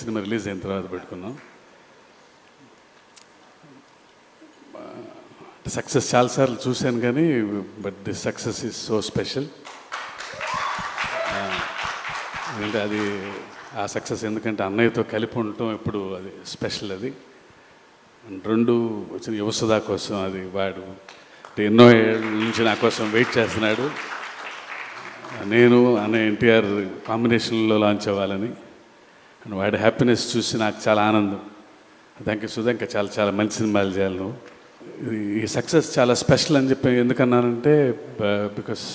Cinema release అయిన తర్వాత పెట్టుకున్నాం. సక్సెస్ చాలాసార్లు చూశాను కానీ but the success is so special. ఎందుకంటే అది ఆ సక్సెస్ ఎందుకంటే అన్నయ్యతో కలిపి ఉండటం ఎప్పుడు అది స్పెషల్. అది రెండు వచ్చిన యువసుధా కోసం అది వాడు ఎన్నో ఏళ్ళ నుంచి నా కోసం వెయిట్ చేస్తున్నాడు. నేను అన్నయ్య ఎన్టీఆర్ కాంబినేషన్లో లాంచ్ అవ్వాలని అండ్ వాడి హ్యాపీనెస్ చూసి నాకు చాలా ఆనందం. థ్యాంక్ యూ సుధా, ఇంకా చాలా చాలా మంచి సినిమాలు చేయాలి నువ్వు. ఈ సక్సెస్ చాలా స్పెషల్ అని చెప్పి ఎందుకన్నానంటే బికాస్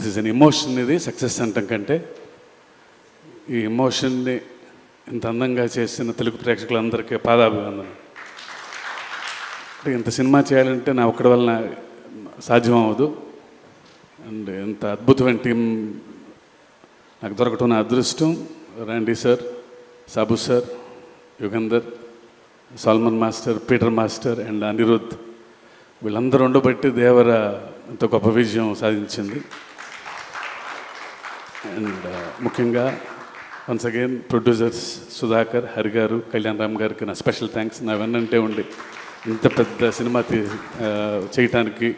దిస్ అన్ ఎమోషన్. ఇది సక్సెస్ అంటాం కంటే ఈ ఎమోషన్ని ఇంత అందంగా చేసిన తెలుగు ప్రేక్షకులందరికీ పాదాభివందనం. ఇంత సినిమా చేయాలంటే నా ఒక్కడి వలన సాధ్యం అవ్వదు. అండ్ ఇంత అద్భుతమైన టీం నాకు దొరకటం నా అదృష్టం. Randy sir, Sabu sir, Yugandhar, Salman master, Peter master and Anirudh, వీళ్ళందరూ ఉండబట్టి దేవర ఎంతో గొప్ప విజయం సాధించింది. అండ్ ముఖ్యంగా once again producers Sudhakar, Hari గారు, కళ్యాణ్ రామ్ గారికి నా స్పెషల్ థ్యాంక్స్. నా వెన్నంటే ఉండి ఇంత పెద్ద సినిమా చేయటానికి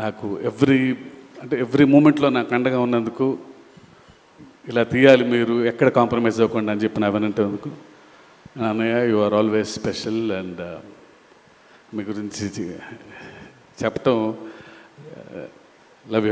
నాకు ఎవ్రీ మూమెంట్లో నాకు అండగా ఉన్నందుకు, ఇలా తీయాలి మీరు ఎక్కడ కాంప్రమైజ్ అవ్వకుండా అని చెప్పి నా వెన్నంటే అందుకు అన్నయ్య, you are always special. And మీ గురించి చెప్పటం లవ్ యూ.